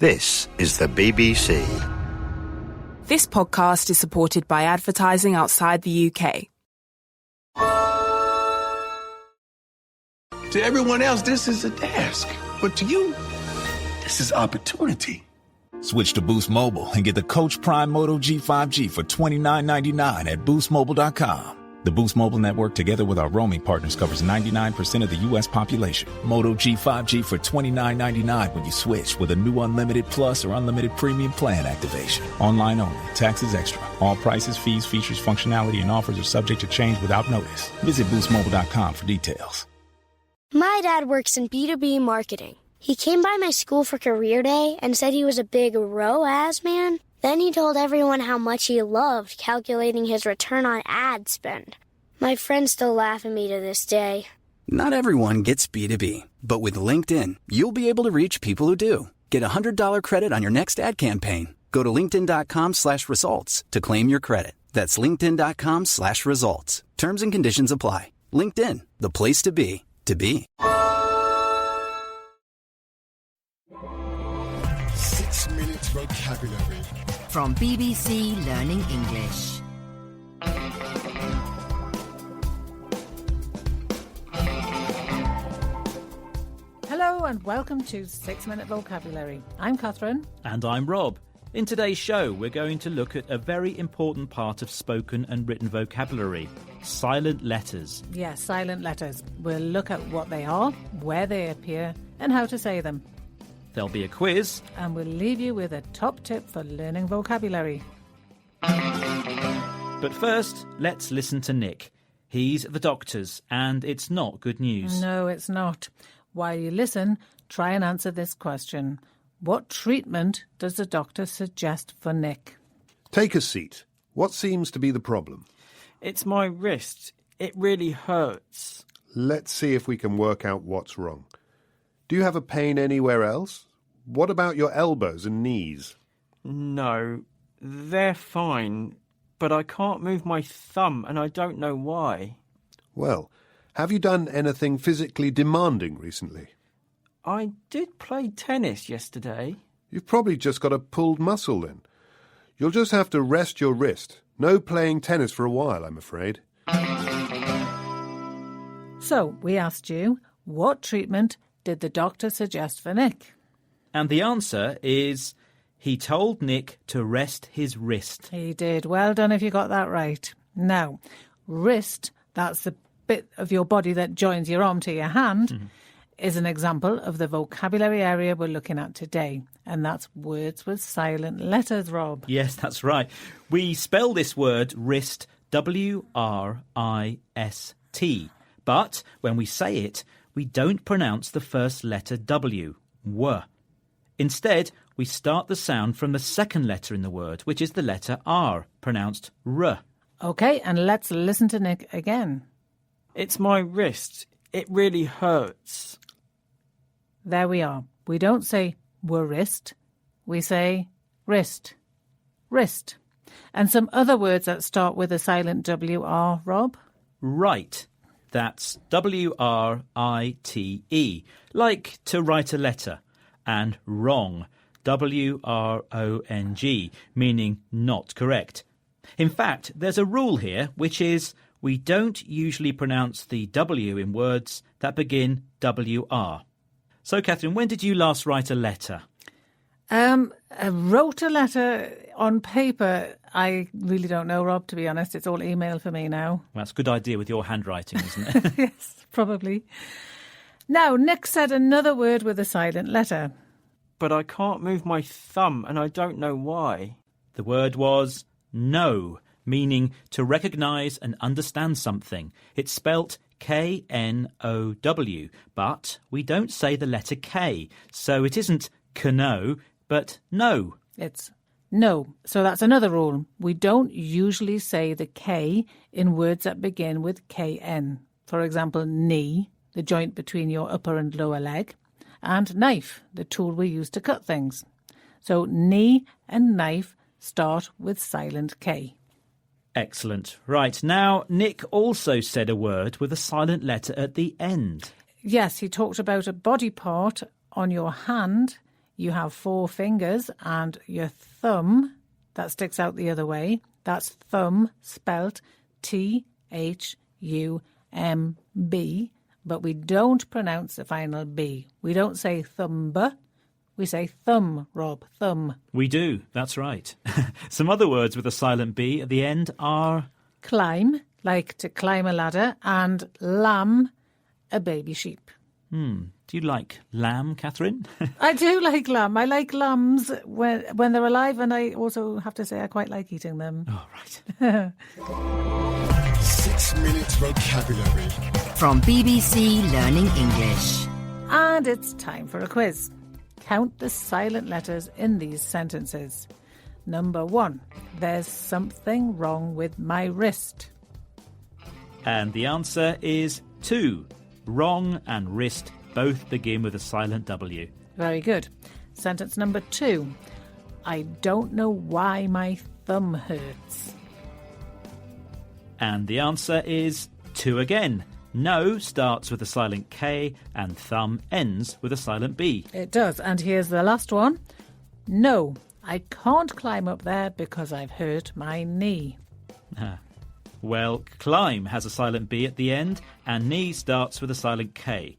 This is the BBC. This podcast is supported by advertising outside the UK. To everyone else, this is a task. But to you, this is opportunity. Switch to Boost Mobile and get the Coach Prime Moto G5G for $29.99 at boostmobile.com. The Boost Mobile network, together with our roaming partners, covers 99% of the U.S. population. Moto G5G for $29.99 when you switch with a new Unlimited Plus or Unlimited Premium plan activation. Online only. Taxes extra. All prices, fees, features, functionality, and offers are subject to change without notice. Visit boostmobile.com for details. My dad works in B2B marketing. He came by my school for career day and said he was a big ROAS man. Then he told everyone how much he loved calculating his return on ad spend. My friends still laugh at me to this day. Not everyone gets B2B, but with LinkedIn, you'll be able to reach people who do. Get $100 credit on your next ad campaign. Go to linkedin.com/results to claim your credit. That's linkedin.com/results. Terms and conditions apply. LinkedIn, the place to be, to be. 6 minutes vocabulary. From BBC Learning English. Hello and welcome to 6 Minute Vocabulary. I'm Catherine. And I'm Rob. In today's show, we're going to look at a very important part of spoken and written vocabulary, silent letters. Yes, silent letters. We'll look at what they are, where they appear, and how to say them. There'll be a quiz. And we'll leave you with a top tip for learning vocabulary. But first, let's listen to Nick. He's the doctor's, and it's not good news. No, it's not. While you listen, try and answer this question. What treatment does the doctor suggest for Nick? Take a seat. What seems to be the problem? It's my wrist. It really hurts. Let's see if we can work out what's wrong. Do you have a pain anywhere else? What about your elbows and knees? No, they're fine, but I can't move my thumb and I don't know why. Well, have you done anything physically demanding recently? I did play tennis yesterday. You've probably just got a pulled muscle then. You'll just have to rest your wrist. No playing tennis for a while, I'm afraid. So, we asked you, what treatment did the doctor suggest for Nick? And the answer is, he told Nick to rest his wrist. He did. Well done if you got that right. Now, wrist, that's the bit of your body that joins your arm to your hand, is an example of the vocabulary area we're looking at today. And that's words with silent letters, Rob. Yes, that's right. We spell this word wrist W-R-I-S-T. But when we say it, we don't pronounce the first letter W, W. Instead, we start the sound from the second letter in the word, which is the letter R, pronounced R. OK, and let's listen to Nick again. It's my wrist. It really hurts. There we are. We don't say wrist. We say wrist. Wrist. And some other words that start with a silent W are, Rob? Right. That's W-R-I-T-E, like to write a letter, and wrong, W-R-O-N-G, meaning not correct. In fact, there's a rule here, which is we don't usually pronounce the W in words that begin W-R. So, Catherine, when did you last write a letter? I wrote a letter on paper. I really don't know, Rob, to be honest. It's all email for me now. Well, that's a good idea with your handwriting, isn't it? Yes, probably. Now, Nick said another word with a silent letter. But I can't move my thumb and I don't know why. The word was know, meaning to recognise and understand something. It's spelt K-N-O-W, but we don't say the letter K, so it isn't know, but no. It's no. So that's another rule. We don't usually say the K in words that begin with K-N. For example, knee, the joint between your upper and lower leg, and knife, the tool we use to cut things. So knee and knife start with silent K. Excellent. Right, now Nick also said a word with a silent letter at the end. Yes, he talked about a body part on your hand. you have 4 fingers and your thumb, that sticks out the other way. That's thumb, spelt T-H-U-M-B. But we don't pronounce the final B. We don't say thumb, we say thumb, Rob, thumb. We do, that's right. Some other words with a silent B at the end are... Climb, like to climb a ladder, and lamb, a baby sheep. Do you like lamb, Catherine? I do like lamb. I like lambs when they're alive, and I also have to say I quite like eating them. Oh, right. 6 minutes vocabulary. From BBC Learning English. And it's time for a quiz. Count the silent letters in these sentences. Number 1, there's something wrong with my wrist. And the answer is 2. Wrong and wrist both begin with a silent W. Very good. Sentence number 2, I don't know why my thumb hurts. And the answer is 2 again. No starts with a silent K and thumb ends with a silent B. It does. And here's the last one. No, I can't climb up there because I've hurt my knee. Well, climb has a silent B at the end and knee starts with a silent K.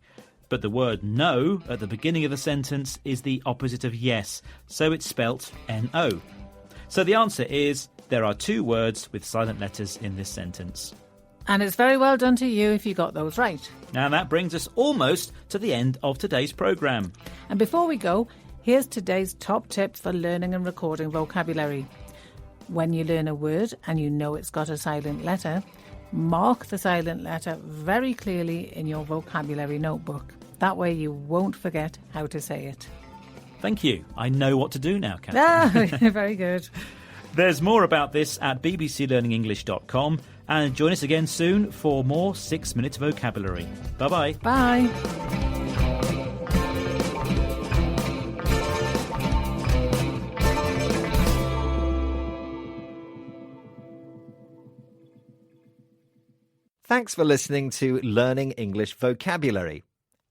But the word no at the beginning of the sentence is the opposite of yes, so it's spelt N-O. So the answer is there are 2 words with silent letters in this sentence. And it's very well done to you if you got those right. Now that brings us almost to the end of today's programme. And before we go, here's today's top tips for learning and recording vocabulary. When you learn a word and you know it's got a silent letter, mark the silent letter very clearly in your vocabulary notebook. That way you won't forget how to say it. Thank you. I know what to do now, Catherine. Very good. There's more about this at bbclearningenglish.com, and join us again soon for more 6 Minute Vocabulary. Bye-bye. Bye. Thanks for listening to Learning English Vocabulary.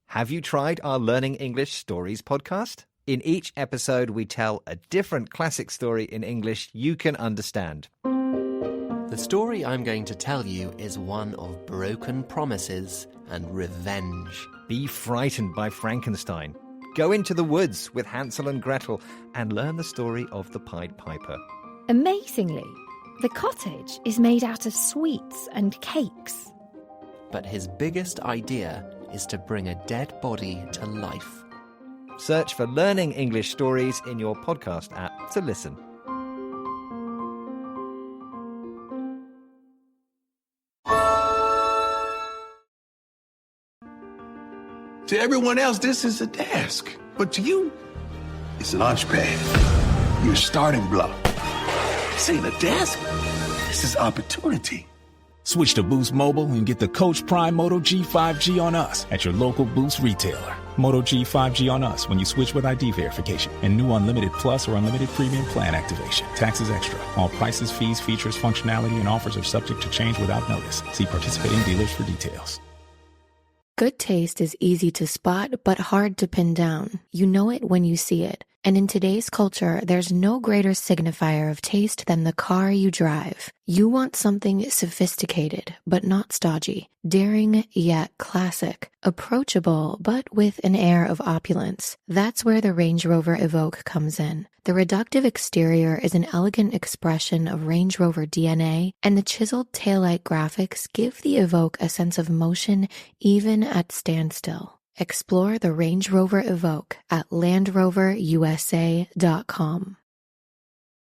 Have you tried our Learning English Stories podcast? In each episode, we tell a different classic story in English you can understand. The story I'm going to tell you is one of broken promises and revenge. Be frightened by Frankenstein. Go into the woods with Hansel and Gretel and learn the story of the Pied Piper. Amazingly, the cottage is made out of sweets and cakes. But his biggest idea is to bring a dead body to life. Search for Learning English Stories in your podcast app to listen. To everyone else, this is a desk. But to you, it's an launch pad. Your starting block. This ain't a desk. This is opportunity. Switch to Boost Mobile and get the Coach Prime Moto G 5G on us at your local Boost retailer. Moto G 5G on us when you switch with ID verification and new Unlimited Plus or Unlimited Premium plan activation. Taxes extra. All prices, fees, features, functionality, and offers are subject to change without notice. See participating dealers for details. Good taste is easy to spot, but hard to pin down. You know it when you see it. And in today's culture, there's no greater signifier of taste than the car you drive. You want something sophisticated, but not stodgy. Daring, yet classic. Approachable, but with an air of opulence. That's where the Range Rover Evoque comes in. The reductive exterior is an elegant expression of Range Rover DNA, and the chiseled taillight graphics give the Evoque a sense of motion even at standstill. Explore the Range Rover Evoque at LandRoverUSA.com.